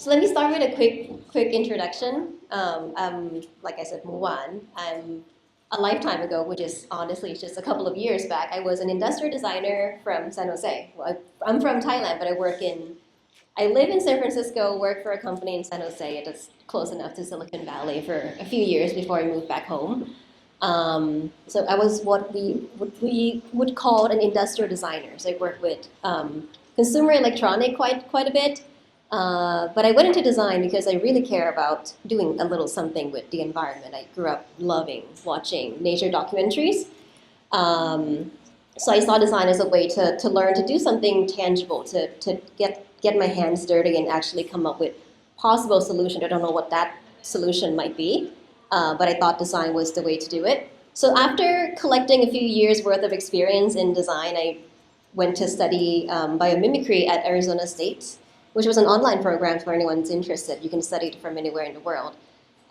So let me start with a quick introduction. Like I said, moowan. I'm a lifetime ago, which is honestly just a couple of years back. I was an industrial designer from San Jose. Well, I'm from Thailand, but I live in San Francisco, work for a company in San Jose. It's close enough to Silicon Valley for a few years before I moved back home. So I was what we would call an industrial designer. So I worked with consumer electronic quite a bit. But I went into design because I really care about doing a little something with the environment. I grew up loving watching nature documentaries. So I saw design as a way to learn to do something tangible, to get my hands dirty and actually come up with possible solution. I don't know what that solution might be, but I thought design was the way to do it. So after collecting a few years worth of experience in design, I went to study biomimicry at Arizona State, which was an online program for anyone who's interested. You can study it from anywhere in the world.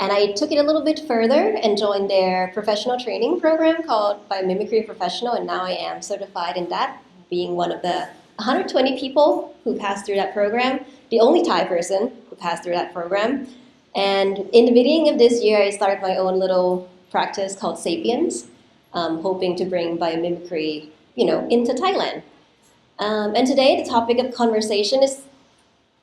And I took it a little bit further and joined their professional training program called Biomimicry Professional, and now I am certified in that, being one of the 120 people who passed through that program, the only Thai person who passed through that program. And in the beginning of this year, I started my own little practice called Sapiens, hoping to bring biomimicry, into Thailand. And today, the topic of conversation is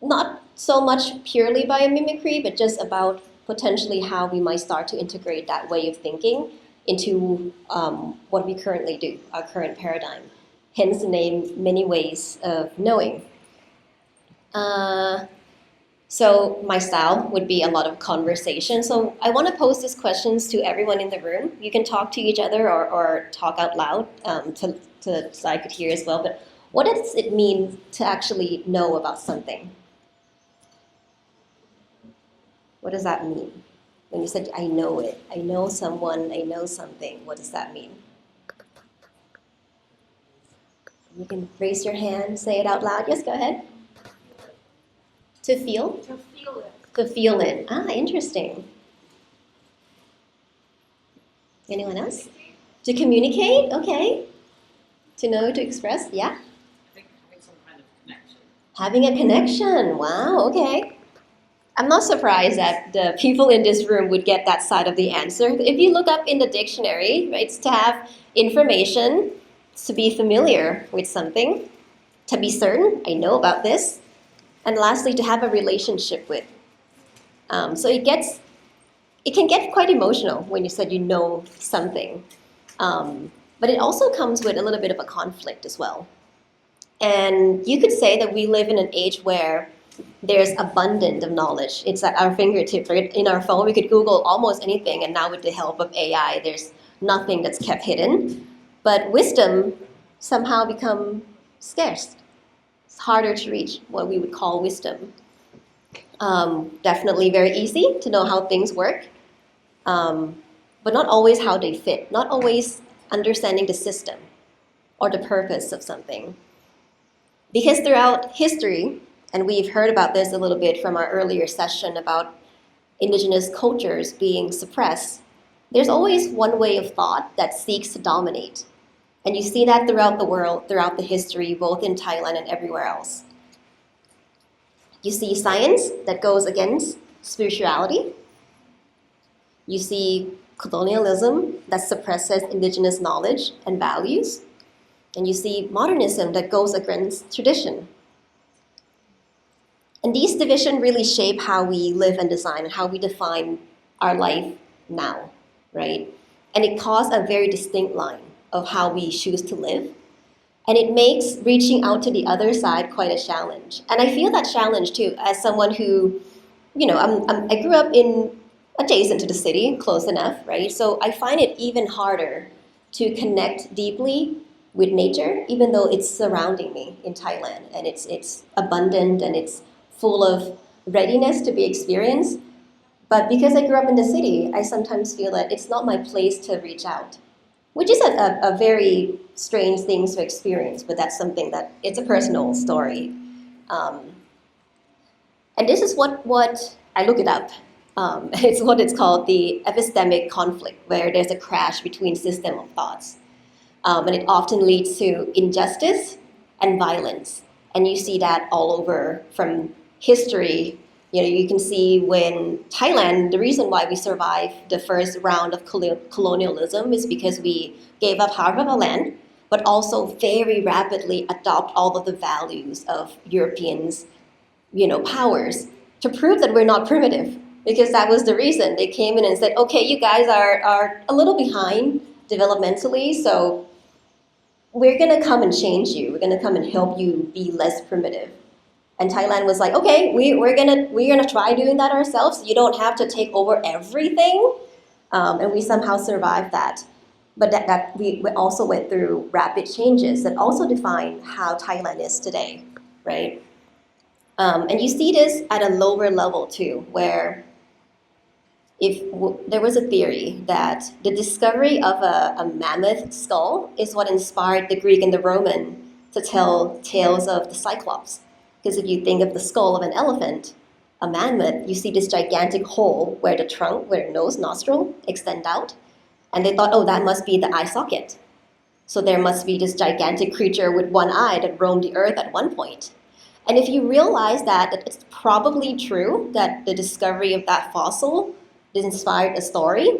not so much purely biomimicry, but just about potentially how we might start to integrate that way of thinking into what we currently do, our current paradigm. Hence the name, Many Ways of Knowing. So my style would be a lot of conversation. So I want to pose these questions to everyone in the room. You can talk to each other or talk out loud so I could hear as well. But what does it mean to actually know about something? What does that mean? When you said, I know it, I know someone, I know something, what does that mean? You can raise your hand, say it out loud. Yes, go ahead. To feel? To feel it. To feel it. Ah, interesting. Anyone else? To communicate? Okay. To know, to express? Yeah? I think having some kind of connection. Having a connection. Wow, okay. I'm not surprised that the people in this room would get that side of the answer. If you look up in the dictionary, right, it's to have information, to be familiar with something, to be certain, I know about this, and lastly, to have a relationship with. So it can get quite emotional when you said you know something. But it also comes with a little bit of a conflict as well. And you could say that we live in an age where there's abundance of knowledge. It's at our fingertips. Right? In our phone, we could Google almost anything, and now with the help of AI, there's nothing that's kept hidden. But wisdom somehow become scarce. It's harder to reach what we would call wisdom. Definitely very easy to know how things work, but not always how they fit, not always understanding the system or the purpose of something. Because throughout history, and we've heard about this a little bit from our earlier session about indigenous cultures being suppressed, there's always one way of thought that seeks to dominate. And you see that throughout the world, throughout the history, both in Thailand and everywhere else. You see science that goes against spirituality. You see colonialism that suppresses indigenous knowledge and values. And you see modernism that goes against tradition. And these divisions really shape how we live and design and how we define our life now, right? And it caused a very distinct line of how we choose to live. And it makes reaching out to the other side quite a challenge. And I feel that challenge too, as someone who, I grew up adjacent to the city, close enough, right? So I find it even harder to connect deeply with nature, even though it's surrounding me in Thailand. And it's abundant and it's full of readiness to be experienced. But because I grew up in the city, I sometimes feel that it's not my place to reach out, which is a very strange thing to experience, but that's something that, it's a personal story. And this is what I look it up. It's what it's called the epistemic conflict, where there's a crash between system of thoughts. And it often leads to injustice and violence. And you see that all over from history You can see when Thailand, the reason why we survived the first round of colonialism is because we gave up half of our land, but also very rapidly adopt all of the values of Europeans, powers to prove that we're not primitive. Because that was the reason. They came in and said, okay, you guys are a little behind developmentally, so we're gonna come and change you. We're gonna come and help you be less primitive. And Thailand was like, okay, we're gonna try doing that ourselves. You don't have to take over everything, and we somehow survived that. But that we also went through rapid changes that also define how Thailand is today, right? And you see this at a lower level too, where there was a theory that the discovery of a mammoth skull is what inspired the Greek and the Roman to tell tales of the Cyclops. Because if you think of the skull of an elephant, a mammoth, you see this gigantic hole where the trunk, where the nose, nostril extend out. And they thought, oh, that must be the eye socket. So there must be this gigantic creature with one eye that roamed the earth at one point. And if you realize that it's probably true that the discovery of that fossil inspired a story,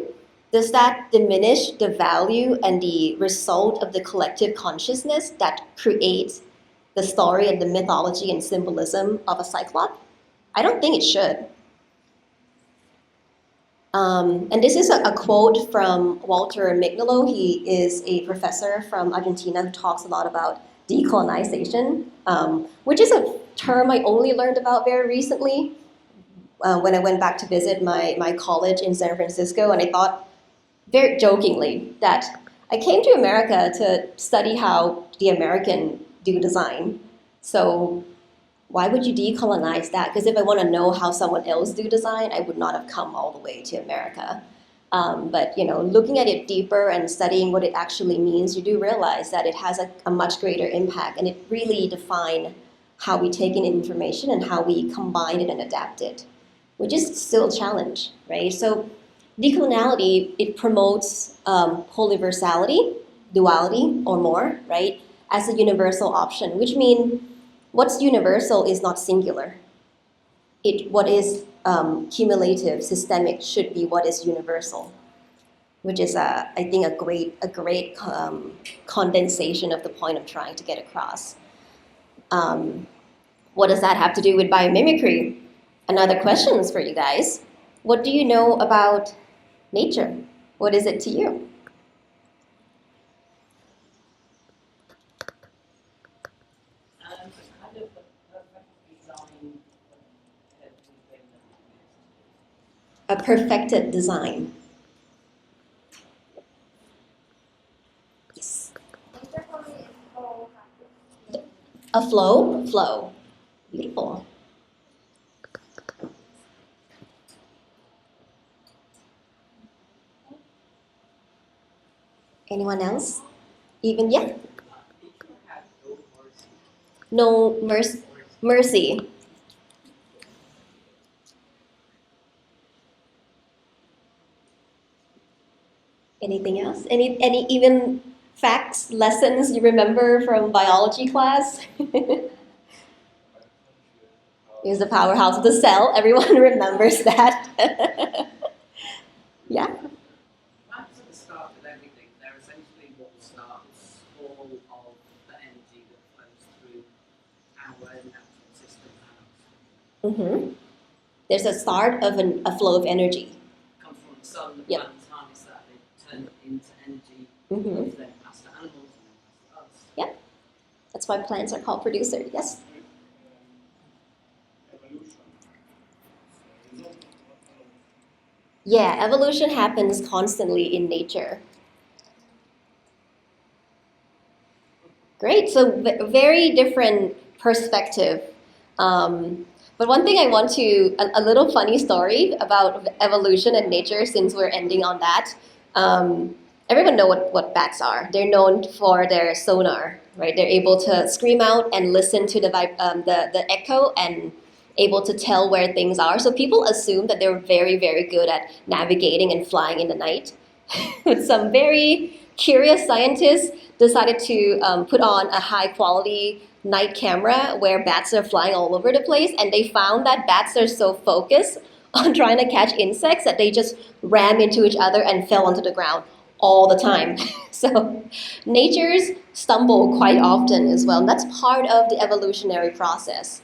does that diminish the value and the result of the collective consciousness that creates the story and the mythology and symbolism of a cyclops? I don't think it should. And this is a quote from Walter Mignolo. He is a professor from Argentina who talks a lot about decolonization, which is a term I only learned about very recently when I went back to visit my college in San Francisco, and I thought very jokingly that I came to America to study how the American do design. So why would you decolonize that? Because if I want to know how someone else do design, I would not have come all the way to America. But looking at it deeper and studying what it actually means, you do realize that it has a much greater impact, and it really defines how we take in information and how we combine it and adapt it, which is still a challenge, right? So decoloniality, it promotes polyversality, duality, or more, right, as a universal option, which means what's universal is not singular. What is cumulative, systemic, should be what is universal, which is, I think, a great condensation of the point I'm trying to get across. What does that have to do with biomimicry? Another question for you guys. What do you know about nature? What is it to you? Kind of a perfect design of everything that A perfected design. Yes. A flow? Flow. Beautiful. Anyone else? Even, yeah? No mercy. Anything else? Any even facts, lessons you remember from biology class? Is the powerhouse of the cell. Everyone remembers that. Yeah. Plants at the start of everything, they're essentially what starts all of the energy that flows through our natural system. Mm-hmm. There's a start of a flow of energy. It comes from the sun, the Yep. plants harness that, they turn it into energy, Mm-hmm. which then pass to animals and then pass to us. Yep. That's why plants are called producers. Yes. Yeah, evolution happens constantly in nature. Great, so very different perspective. But one thing I want to, a little funny story about evolution and nature, since we're ending on that. Everyone know what bats are. They're known for their sonar, right? They're able to scream out and listen to the echo and able to tell where things are. So people assume that they're very, very good at navigating and flying in the night. But some very curious scientists decided to put on a high quality night camera where bats are flying all over the place, and they found that bats are so focused on trying to catch insects that they just ram into each other and fell onto the ground all the time. So natures stumble quite often as well. And that's part of the evolutionary process.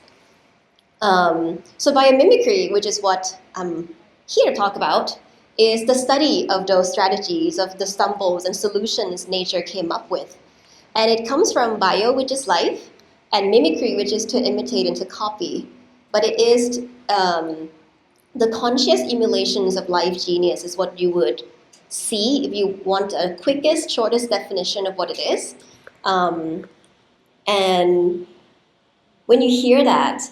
So biomimicry, which is what I'm here to talk about, is the study of those strategies, of the stumbles and solutions nature came up with. And it comes from bio, which is life, and mimicry, which is to imitate and to copy. But it is the conscious emulations of life genius is what you would see if you want a quickest, shortest definition of what it is. And when you hear that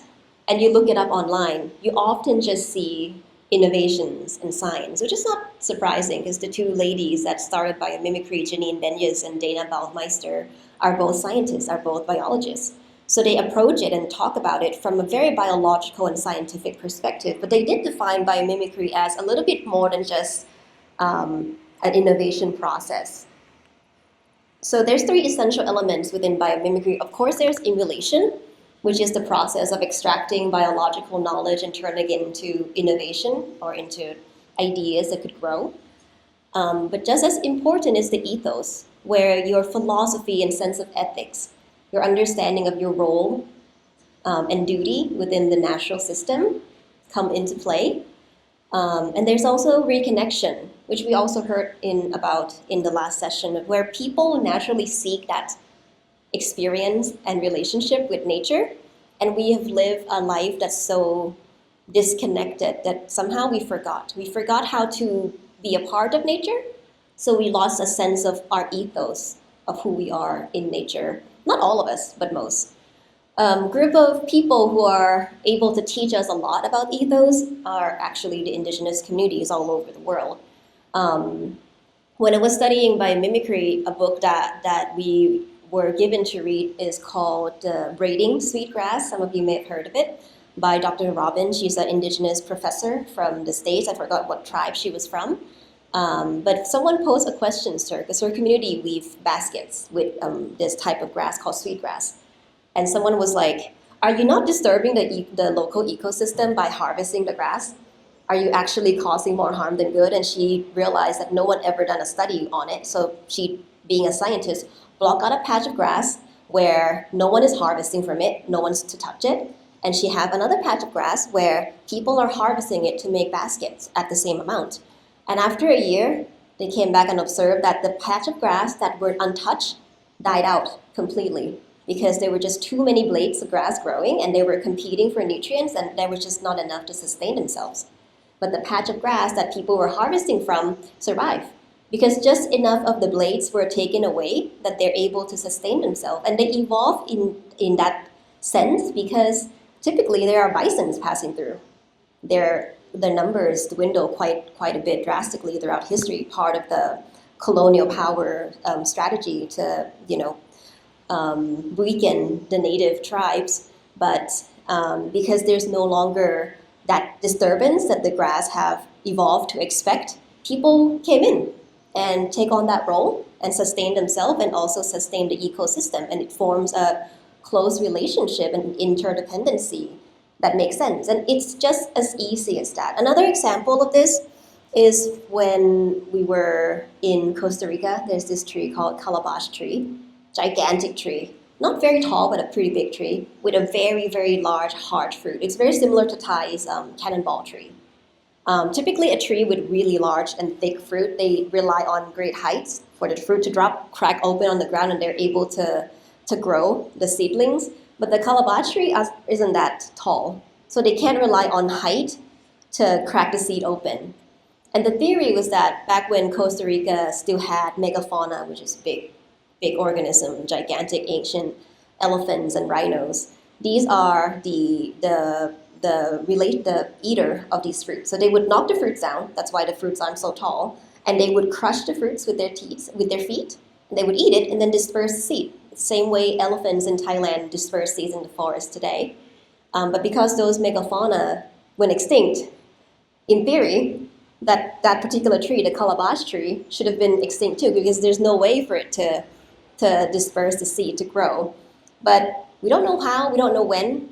and you look it up online, you often just see innovations in science, which is not surprising because the two ladies that started biomimicry, Janine Benyus and Dana Baumeister, are both scientists, are both biologists. So they approach it and talk about it from a very biological and scientific perspective. But they did define biomimicry as a little bit more than just an innovation process. So there's three essential elements within biomimicry. Of course, there's emulation, which is the process of extracting biological knowledge and turning it into innovation or into ideas that could grow. But just as important is the ethos, where your philosophy and sense of ethics, your understanding of your role and duty within the natural system come into play. And there's also reconnection, which we also heard about in the last session, where people naturally seek that experience and relationship with nature. And we have lived a life that's so disconnected that somehow we forgot. We forgot how to be a part of nature. So we lost a sense of our ethos of who we are in nature. Not all of us, but most. Group of people who are able to teach us a lot about ethos are actually the indigenous communities all over the world. When I was studying biomimicry, a book that we were given to read is called Braiding Sweetgrass. Some of you may have heard of it, by Dr. Robin. She's an indigenous professor from the States. I forgot what tribe she was from. But someone posed a question to her, because her community weave baskets with this type of grass called sweetgrass. And someone was like, are you not disturbing the local ecosystem by harvesting the grass? Are you actually causing more harm than good? And she realized that no one ever done a study on it. So she, being a scientist, blocked out a patch of grass where no one is harvesting from it, no one's to touch it. And she have another patch of grass where people are harvesting it to make baskets at the same amount. And after a year, they came back and observed that the patch of grass that were untouched died out completely, because there were just too many blades of grass growing and they were competing for nutrients and there was just not enough to sustain themselves. But the patch of grass that people were harvesting from survived, because just enough of the blades were taken away that they're able to sustain themselves. And they evolved in that sense because typically there are bisons passing through. Their numbers dwindle quite a bit drastically throughout history, part of the colonial power strategy to, weaken the native tribes, but because there's no longer that disturbance that the grass have evolved to expect, people came in and take on that role and sustain themselves and also sustain the ecosystem, and it forms a close relationship and interdependency that makes sense. And it's just as easy as that. Another example of this is when we were in Costa Rica. There's this tree called calabash tree, gigantic tree, not very tall, but a pretty big tree with a very, very large hard fruit. It's very similar to Thai's cannonball tree. Typically a tree with really large and thick fruit, they rely on great heights for the fruit to drop, crack open on the ground, and they're able to grow the seedlings. But the calabash tree isn't that tall, so they can't rely on height to crack the seed open. And the theory was that back when Costa Rica still had megafauna, which is big organism, gigantic ancient elephants and rhinos, these are the eater of these fruits. So they would knock the fruits down, that's why the fruits aren't so tall, and they would crush the fruits with their feet, and they would eat it and then disperse the seed. Same way elephants in Thailand disperse seeds in the forest today. But because those megafauna went extinct, in theory, that particular tree, the calabash tree, should have been extinct too, because there's no way for it to disperse the seed to grow. But We don't know how, we don't know when.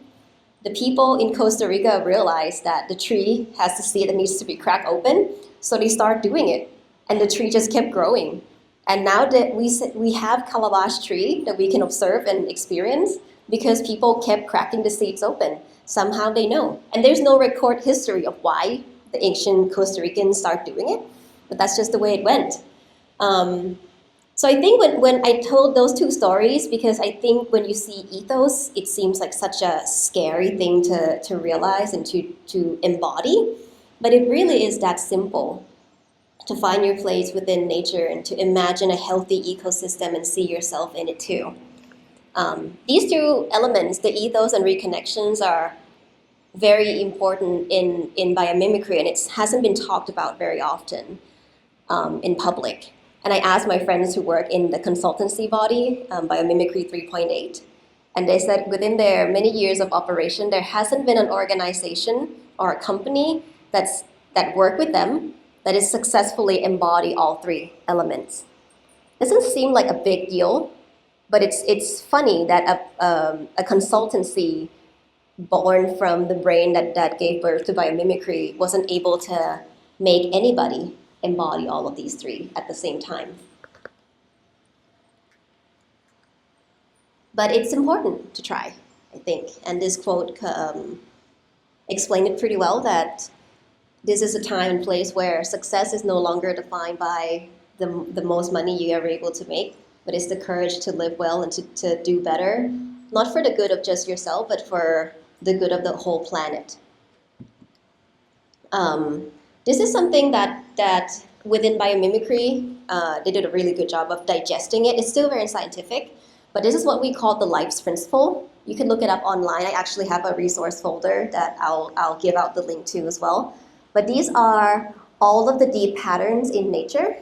The people in Costa Rica realized that the tree has a seed that needs to be cracked open, so they start doing it. And the tree just kept growing. And now that we have calabash tree that we can observe and experience because people kept cracking the seeds open. Somehow they know. And there's no record history of why the ancient Costa Ricans start doing it, but that's just the way it went. So I think when I told those two stories, because I think when you see ethos, it seems like such a scary thing to realize and to embody, but it really is that simple. To find your place within nature and to imagine a healthy ecosystem and see yourself in it too. These two elements, the ethos and reconnections, are very important in biomimicry, and it hasn't been talked about very often in public. And I asked my friends who work in the consultancy body, Biomimicry 3.8, and they said within their many years of operation, there hasn't been an organization or a company that worked with them that is successfully embody all three elements. Doesn't seem like a big deal, but it's funny that a consultancy born from the brain that gave birth to biomimicry wasn't able to make anybody embody all of these three at the same time. But it's important to try, I think. And this quote explained it pretty well, that this is a time and place where success is no longer defined by the most money you're ever able to make, but it's the courage to live well and to do better, not for the good of just yourself, but for the good of the whole planet. This is something that within biomimicry, they did a really good job of digesting it. It's still very scientific, but this is what we call the life's principle. You can look it up online. I actually have a resource folder that I'll give out the link to as well. But these are all of the deep patterns in nature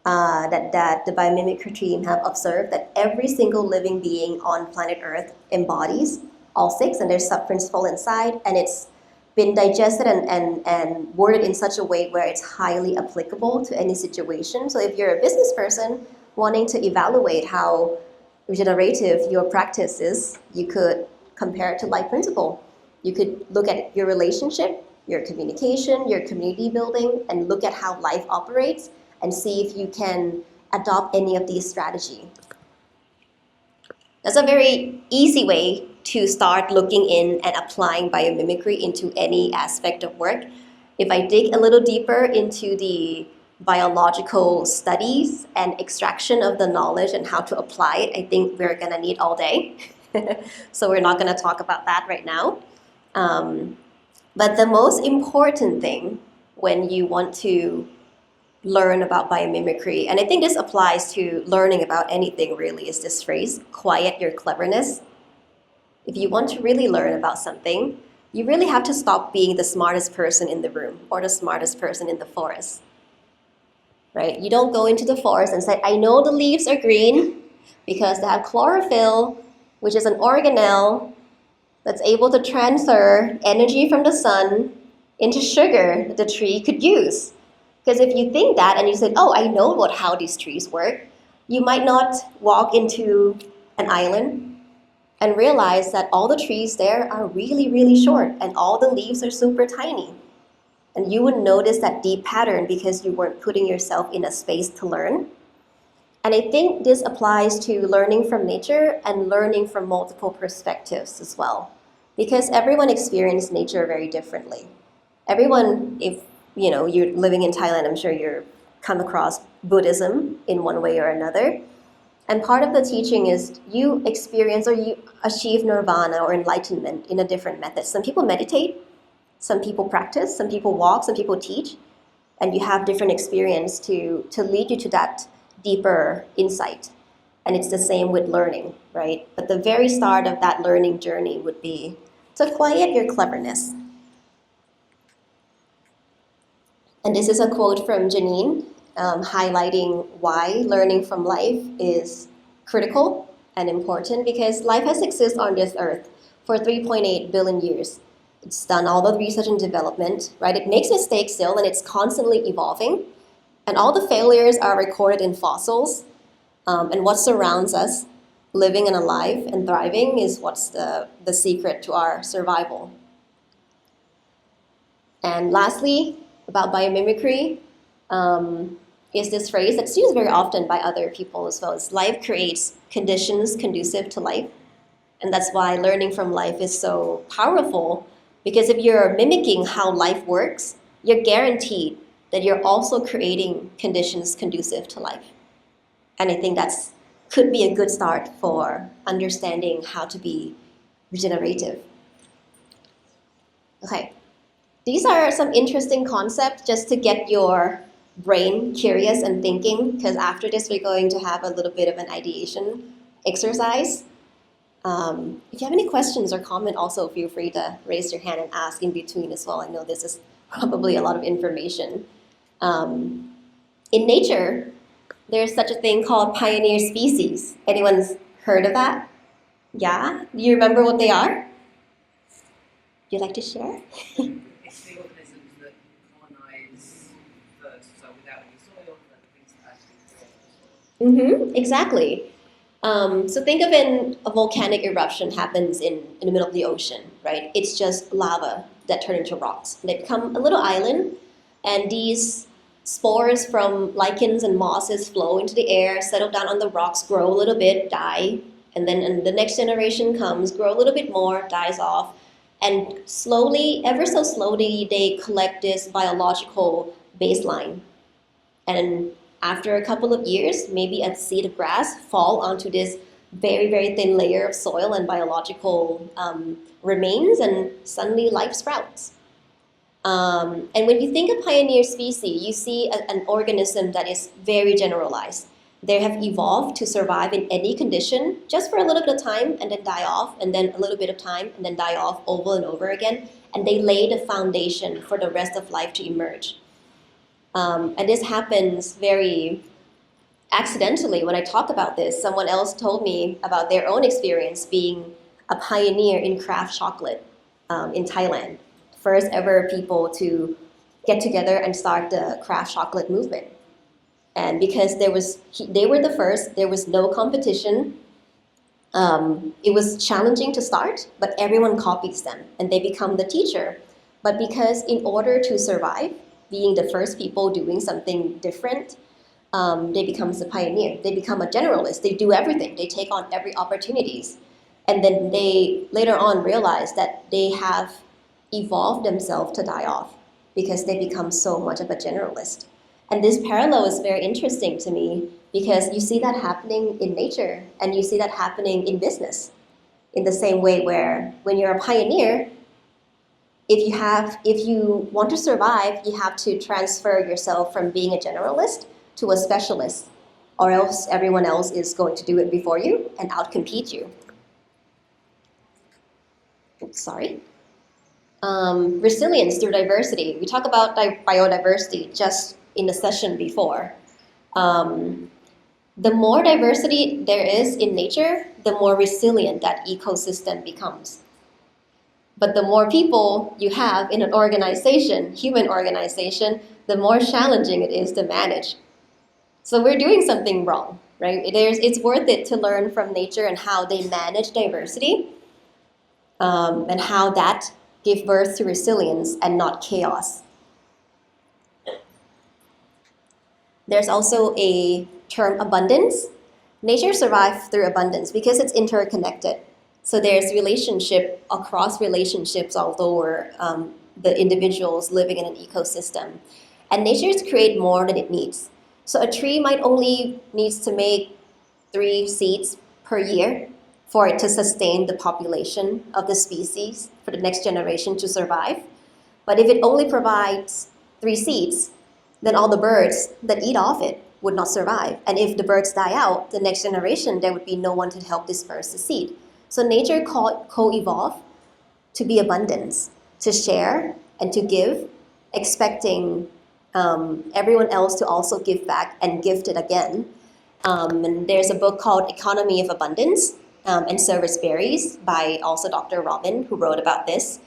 that the biomimicry team have observed that every single living being on planet Earth embodies all six, and there's sub-principle inside, and it's been digested and worded in such a way where it's highly applicable to any situation. So if you're a business person wanting to evaluate how regenerative your practice is, you could compare it to life principle. You could look at your relationship, your communication, your community building, and look at how life operates and see if you can adopt any of these strategies. That's a very easy way to start looking in and applying biomimicry into any aspect of work. If I dig a little deeper into the biological studies and extraction of the knowledge and how to apply it, I think we're gonna need all day. So we're not gonna talk about that right now. But the most important thing when you want to learn about biomimicry, and I think this applies to learning about anything really, is this phrase, quiet your cleverness. If you want to really learn about something, you really have to stop being the smartest person in the room or the smartest person in the forest, right? You don't go into the forest and say, I know the leaves are green because they have chlorophyll, which is an organelle that's able to transfer energy from the sun into sugar that the tree could use. Because if you think that and you say, oh, I know how these trees work, you might not walk into an island and realize that all the trees there are really, really short and all the leaves are super tiny. And you wouldn't notice that deep pattern because you weren't putting yourself in a space to learn. And I think this applies to learning from nature and learning from multiple perspectives as well. Because everyone experiences nature very differently. Everyone, if you're living in Thailand, I'm sure you've come across Buddhism in one way or another. And part of the teaching is you experience or you achieve nirvana or enlightenment in a different method. Some people meditate, some people practice, some people walk, some people teach, and you have different experience to lead you to that deeper insight. And it's the same with learning, right? But the very start of that learning journey would be to quiet your cleverness. And this is a quote from Janine, highlighting why learning from life is critical and important, because life has existed on this earth for 3.8 billion years. It's done all the research and development, right? It makes mistakes still, and it's constantly evolving. And all the failures are recorded in fossils and what surrounds us. living and alive and thriving is what's the secret to our survival. And lastly, about biomimicry, is this phrase that's used very often by other people as well. It's life creates conditions conducive to life. And that's why learning from life is so powerful, because if you're mimicking how life works, you're guaranteed that you're also creating conditions conducive to life. And I think that's could be a good start for understanding how to be regenerative. Okay, these are some interesting concepts just to get your brain curious and thinking, because after this we're going to have a little bit of an ideation exercise. If you have any questions or comment, also feel free to raise your hand and ask in between as well. I know this is probably a lot of information. In nature, there's such a thing called pioneer species. Anyone's heard of that? Yeah? Do you remember what they are? Would you like to share? It's the organisms that colonize first, so without any soil, that things that actually create the soil. Exactly. So think of a volcanic eruption happens in the middle of the ocean, right? It's just lava that turn into rocks. They become a little island, and these spores from lichens and mosses flow into the air, settle down on the rocks, grow a little bit, die, and then the next generation comes, grow a little bit more, dies off, and slowly, ever so slowly, they collect this biological baseline. And after a couple of years, maybe a seed of grass fall onto this very, very thin layer of soil and biological remains, and suddenly life sprouts. And when you think of pioneer species, you see an organism that is very generalized. They have evolved to survive in any condition just for a little bit of time and then die off, and then a little bit of time and then die off over and over again. And they lay the foundation for the rest of life to emerge. And this happens very accidentally. When I talk about this, someone else told me about their own experience being a pioneer in craft chocolate in Thailand. First ever people to get together and start the craft chocolate movement. And because they were the first, there was no competition. It was challenging to start, but everyone copies them and they become the teacher. But because in order to survive, being the first people doing something different, they become the pioneer. They become a generalist. They do everything. They take on every opportunities. And then they later on realize that they have evolved themselves to die off because they become so much of a generalist. And this parallel is very interesting to me because you see that happening in nature and you see that happening in business in the same way where when you're a pioneer, if you want to survive, you have to transfer yourself from being a generalist to a specialist, or else everyone else is going to do it before you and outcompete you. Oops, sorry. Resilience through diversity. We talked about biodiversity just in the session before. The more diversity there is in nature, the more resilient that ecosystem becomes. But the more people you have in an organization, human organization, the more challenging it is to manage. So we're doing something wrong, right? It's worth it to learn from nature and how they manage diversity, and how that gives birth to resilience and not chaos. There's also a term, abundance. Nature survives through abundance because it's interconnected. So there's relationship across relationships all over the individuals living in an ecosystem. And nature's create more than it needs. So a tree might only needs to make 3 seeds per year for it to sustain the population of the species for the next generation to survive. But if it only provides 3 seeds, then all the birds that eat off it would not survive. And if the birds die out, the next generation, there would be no one to help disperse the seed. So nature co-evolve to be abundance, to share and to give, expecting everyone else to also give back and gift it again. And there's a book called Economy of Abundance and Service Berries by also Dr. Robin, who wrote about this,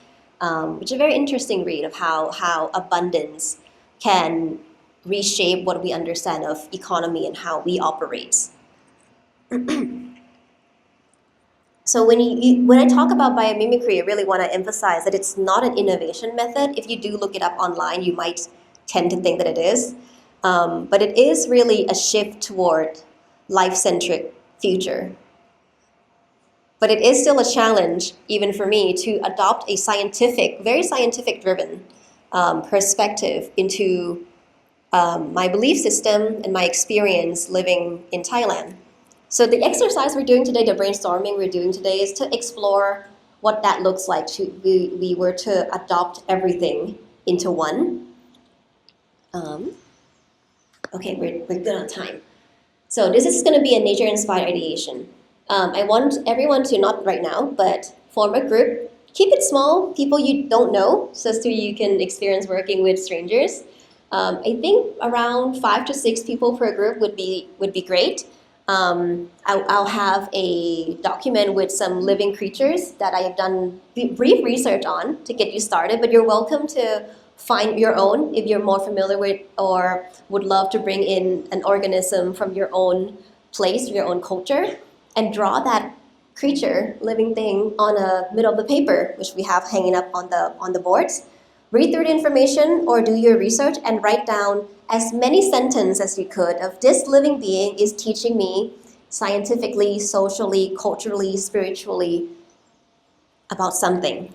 which is a very interesting read of how abundance can reshape what we understand of economy and how we operate. So when I talk about biomimicry, I really want to emphasize that it's not an innovation method. If you do look it up online, you might tend to think that it is. But it is really a shift toward life-centric future. But it is still a challenge, even for me, to adopt a scientific, very scientific-driven perspective into my belief system and my experience living in Thailand. So the exercise we're doing today, the brainstorming we're doing today, is to explore what that looks like we were to adopt everything into one. Okay, we're good on time. So this is going to be a nature-inspired ideation. I want everyone to, not right now, but form a group. Keep it small, people you don't know, so you can experience working with strangers. I think around 5 to 6 people per group would be great. I'll have a document with some living creatures that I have done brief research on to get you started, but you're welcome to find your own if you're more familiar with or would love to bring in an organism from your own place, your own culture, and draw that creature, living thing, on a middle of the paper, which we have hanging up on the boards. Read through the information or do your research and write down as many sentences as you could of this living being is teaching me scientifically, socially, culturally, spiritually about something.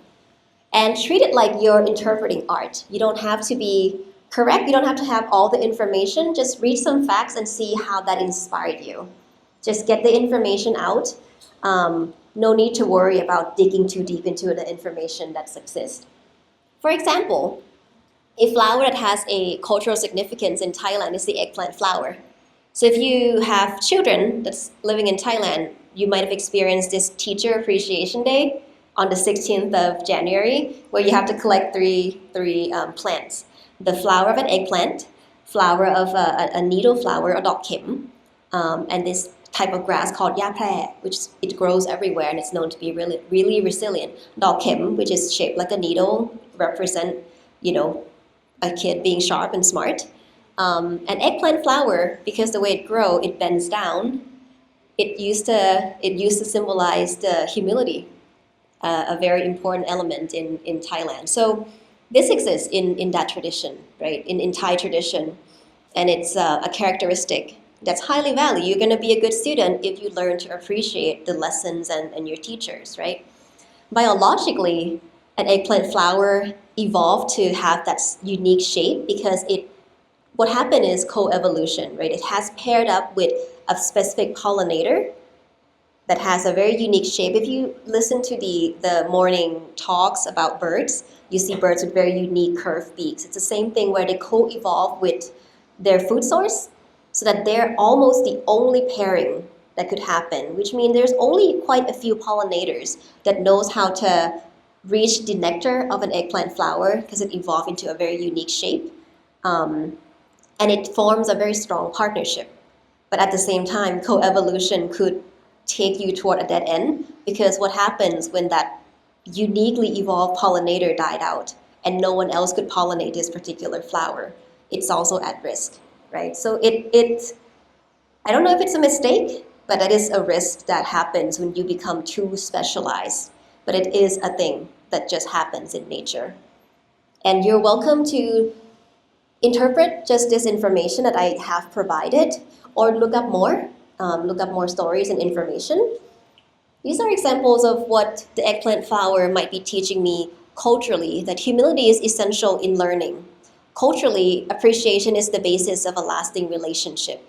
And treat it like you're interpreting art. You don't have to be correct. You don't have to have all the information. Just read some facts and see how that inspired you. Just get the information out. No need to worry about digging too deep into the information that exists. For example, a flower that has a cultural significance in Thailand is the eggplant flower. So if you have children that's living in Thailand, you might have experienced this Teacher Appreciation Day on the 16th of January, where you have to collect three plants. The flower of an eggplant, flower of a needle flower, or dok kem, and this type of grass called ya prae, which it grows everywhere and it's known to be really, really resilient. Dok kem, which is shaped like a needle, represent, a kid being sharp and smart. An eggplant flower, because the way it grows, it bends down. It used to symbolize the humility, a very important element in Thailand. So this exists in that tradition, right? In Thai tradition, and it's a characteristic that's highly valued. You're going to be a good student if you learn to appreciate the lessons and your teachers, right? Biologically, an eggplant flower evolved to have that unique shape because what happened is co-evolution, right? It has paired up with a specific pollinator that has a very unique shape. If you listen to the morning talks about birds, you see birds with very unique curved beaks. It's the same thing where they co-evolve with their food source so that they're almost the only pairing that could happen, which means there's only quite a few pollinators that knows how to reach the nectar of an eggplant flower because it evolved into a very unique shape. And it forms a very strong partnership. But at the same time, co-evolution could take you toward a dead end because what happens when that uniquely evolved pollinator died out and no one else could pollinate this particular flower? It's also at risk, right? So I don't know if it's a mistake, but that is a risk that happens when you become too specialized. But it is a thing that just happens in nature. And you're welcome to interpret just this information that I have provided or look up more stories and information. These are examples of what the eggplant flower might be teaching me culturally, that humility is essential in learning. Culturally, appreciation is the basis of a lasting relationship.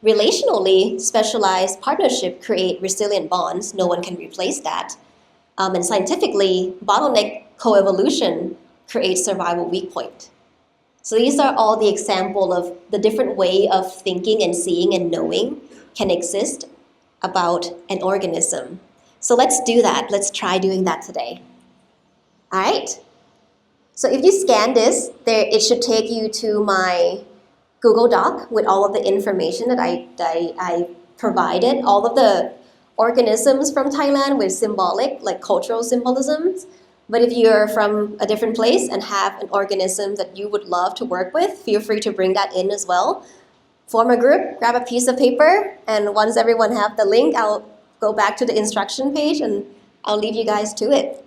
Relationally, specialized partnership create resilient bonds. No one can replace that. And scientifically, bottleneck coevolution creates survival weak point. So these are all the example of the different way of thinking and seeing and knowing can exist about an organism. So let's do that. Let's try doing that today. All right. So if you scan this, it should take you to my Google Doc with all of the information that I provided, all of the organisms from Thailand with symbolic, like cultural symbolisms. But if you're from a different place and have an organism that you would love to work with, feel free to bring that in as well. Form a group, grab a piece of paper, and once everyone have the link, I'll go back to the instruction page and I'll leave you guys to it.